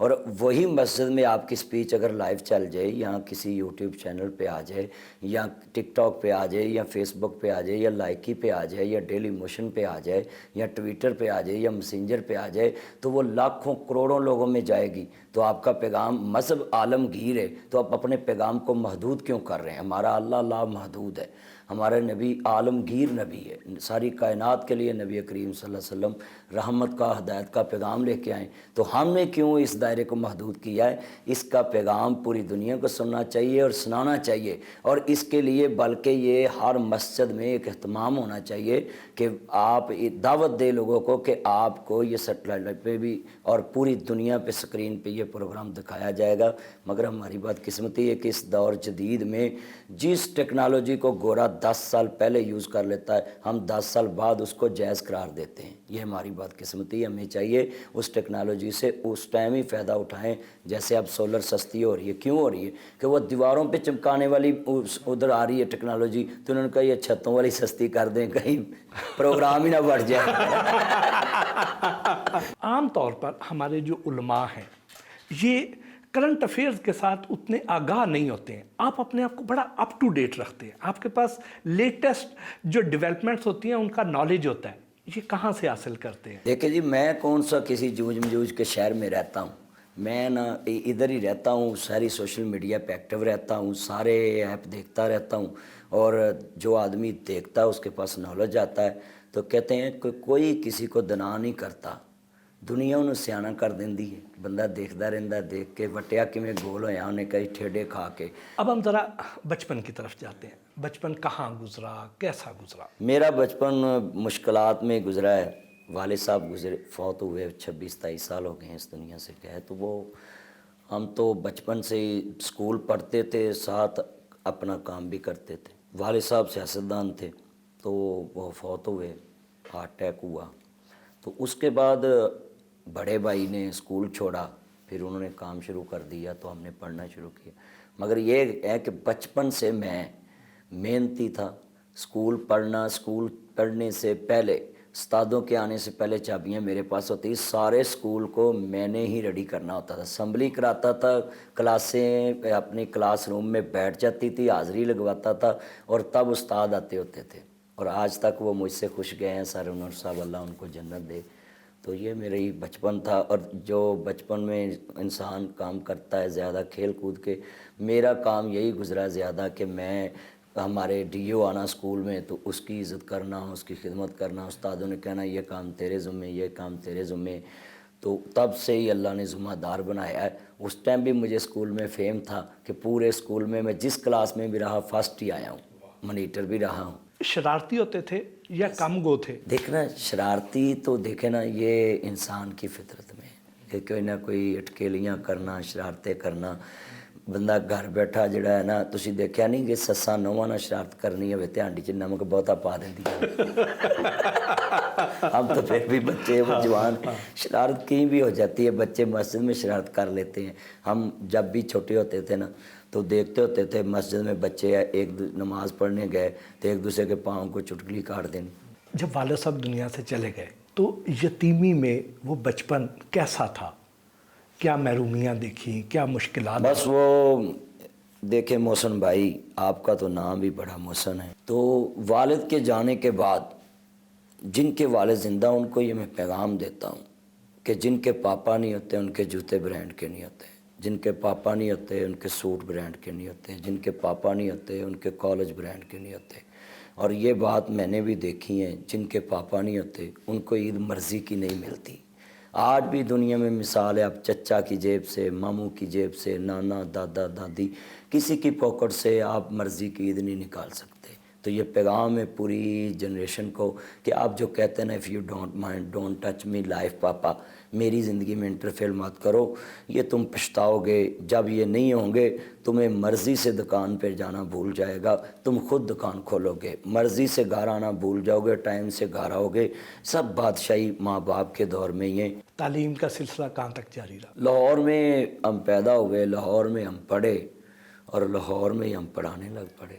اور وہی مسجد میں آپ کی اسپیچ اگر لائیو چل جائے یا کسی یوٹیوب چینل پہ آ جائے یا ٹک ٹاک پہ آ جائے یا فیس بک پہ آ جائے یا لائکی پہ آ جائے یا ڈیلی موشن پہ آ جائے یا ٹویٹر پہ آ جائے یا میسنجر پہ آ جائے تو وہ لاکھوں کروڑوں لوگوں میں جائے گی، تو آپ کا پیغام مذہب عالمگیر ہے، تو آپ اپنے پیغام کو محدود کیوں کر رہے ہیں؟ ہمارا اللہ لا محدود ہے، ہمارا نبی عالمگیر نبی ہے، ساری کائنات کے لیے نبی کریم صلی اللہ علیہ وسلم رحمت کا ہدایت کا پیغام لے کے آئیں، تو ہم نے کیوں اس دائرے کو محدود کیا ہے؟ اس کا پیغام پوری دنیا کو سننا چاہیے اور سنانا چاہیے، اور اس کے لیے بلکہ یہ ہر مسجد میں ایک اہتمام ہونا چاہیے کہ آپ دعوت دے لوگوں کو کہ آپ کو یہ سیٹلائٹ پہ بھی اور پوری دنیا پہ اسکرین پہ یہ پروگرام دکھایا جائے گا۔ مگر ہماری بات قسمتی ہے کہ اس دور جدید میں جس ٹیکنالوجی کو گورا 10 سال پہلے یوز کر لیتا ہے، ہم 10 سال بعد اس کو جائز قرار دیتے ہیں۔ یہ ہماری بات قسمتی ہے، ہمیں چاہیے اس ٹیکنالوجی سے اس ٹائم ہی فائدہ اٹھائیں جیسے اب سولر سستی ہو رہی ہے۔ کیوں ہو رہی ہے؟ کہ وہ دیواروں پہ چمکانے والی ادھر آ رہی ہے ٹیکنالوجی، تو انہوں نے کہا یہ چھتوں والی سستی کر دیں، کہیں پروگرام ہی نہ بڑھ جائے۔ عام طور پر ہمارے جو علماء ہیں یہ کرنٹ افیئرز کے ساتھ اتنے آگاہ نہیں ہوتے ہیں، آپ اپنے آپ کو بڑا اپ ٹو ڈیٹ رکھتے ہیں، آپ کے پاس لیٹسٹ جو ڈیولپمنٹس ہوتی ہیں ان کا نالج ہوتا ہے، یہ کہاں سے حاصل کرتے ہیں؟ دیکھیں جی، میں کون سا کسی جوجھ مجوج کے شہر میں رہتا ہوں، میں نا ادھر ہی رہتا ہوں، ساری سوشل میڈیا پہ ایکٹیو رہتا ہوں، سارے ایپ دیکھتا رہتا ہوں، اور جو آدمی دیکھتا ہے اس کے پاس نالج آتا ہے، تو کہتے ہیں کہ کوئی کسی کو دنا نہیں کرتا، دنیا انہوں سیاح کر دیندی ہے، بندہ دیکھتا رہتا، دیکھ کے وٹیا کیویں گول ہویا انہیں کئی ٹھیڈے کھا کے۔ اب ہم ذرا بچپن کی طرف جاتے ہیں، بچپن کہاں گزرا، کیسا گزرا؟ میرا بچپن مشکلات میں گزرا ہے، والد صاحب فوت ہوئے 26-27 سال ہو گئے ہیں اس دنیا سے گئے، تو وہ ہم تو بچپن سے ہی اسکول پڑھتے تھے، ساتھ اپنا کام بھی کرتے تھے۔ والد صاحب سیاستدان تھے، تو وہ فوت ہوئے، ہارٹ اٹیک ہوا، تو اس کے بعد بڑے بھائی نے اسکول چھوڑا، پھر انہوں نے کام شروع کر دیا تو ہم نے پڑھنا شروع کیا۔ مگر یہ ہے کہ بچپن سے میں محنتی تھا، اسکول پڑھنے سے پہلے، استادوں کے آنے سے پہلے چابیاں میرے پاس ہوتی، سارے اسکول کو میں نے ہی ریڈی کرنا ہوتا تھا، اسمبلی کراتا تھا، کلاسیں اپنی کلاس روم میں بیٹھ جاتی تھی، حاضری لگواتا تھا، اور تب استاد آتے ہوتے تھے، اور آج تک وہ مجھ سے خوش گئے ہیں سر انور صاحب، اللہ ان کو جنت دے۔ تو یہ میرا ہی بچپن تھا، اور جو بچپن میں انسان کام کرتا ہے زیادہ کھیل کود کے، میرا کام یہی گزرا زیادہ کہ میں ہمارے ڈی او آنا اسکول میں تو اس کی عزت کرنا، اس کی خدمت کرنا، استادوں نے کہنا یہ کام تیرے ذمے، یہ کام تیرے ذمے، تو تب سے ہی اللہ نے ذمہ دار بنایا ہے۔ اس ٹائم بھی مجھے اسکول میں فیم تھا کہ پورے اسکول میں جس کلاس میں بھی رہا فرسٹ ہی آیا ہوں، مانیٹر بھی رہا ہوں۔ شرارتی ہوتے تھے یا کم گو تھے؟ دیکھنا شرارتی تو دیکھے نا، یہ انسان کی فطرت میں کہ کوئی نہ کوئی اٹکیلیاں کرنا، شرارتیں کرنا، بندہ گھر بیٹھا جڑا ہے نا، تسی دیکھیا نہیں کہ سساں نوواں نہ شرارت کرنی ہوئے تے ہانڈی چ نمک بہتا پا دیندی ہم تو پھر بھی بچے جوان، شرارت کہیں بھی ہو جاتی ہے، بچے مسجد میں شرارت کر لیتے ہیں۔ ہم جب بھی چھوٹے ہوتے تھے نا تو دیکھتے ہوتے تھے مسجد میں بچے ایک نماز پڑھنے گئے تو ایک دوسرے کے پاؤں کو چٹکلی کاٹ دینی۔ جب والد صاحب دنیا سے چلے گئے تو یتیمی میں وہ بچپن کیسا تھا؟ کیا محرومیاں دیکھی، کیا مشکلات؟ بس وہ دیکھیں محسن بھائی، آپ کا تو نام بھی بڑا محسن ہے، تو والد کے جانے کے بعد جن کے والد زندہ ان کو یہ میں پیغام دیتا ہوں کہ جن کے پاپا نہیں ہوتے ان کے جوتے برانڈ کے نہیں ہوتے، جن کے پاپا نہیں ہوتے ان کے سوٹ برانڈ کے نہیں ہوتے، جن کے پاپا نہیں ہوتے ان کے کالج برانڈ کے نہیں ہوتے۔ اور یہ بات میں نے بھی دیکھی ہے، جن کے پاپا نہیں ہوتے ان کو عید مرضی کی نہیں ملتی۔ آج بھی دنیا میں مثال ہے، اب چچا کی جیب سے، ماموں کی جیب سے، نانا، دادا، دادی، کسی کی پاکٹ سے آپ مرضی کی عید نہیں نکال سکتے۔ تو یہ پیغام ہے پوری جنریشن کو کہ آپ جو کہتے ہیں نا if you don't mind don't touch me life پاپا، میری زندگی میں انٹرفیئر مت کرو، یہ تم پچھتاؤ گے جب یہ نہیں ہوں گے، تمہیں مرضی سے دکان پہ جانا بھول جائے گا، تم خود دکان کھولو گے، مرضی سے گھر آنا بھول جاؤ گے، ٹائم سے گھر آؤ گے، سب بادشاہی ماں باپ کے دور میں یہ۔ تعلیم کا سلسلہ کہاں تک جاری رہا؟ لاہور میں ہم پیدا ہوئے، لاہور میں ہم پڑھے، اور لاہور میں ہی ہم پڑھانے لگ پڑے۔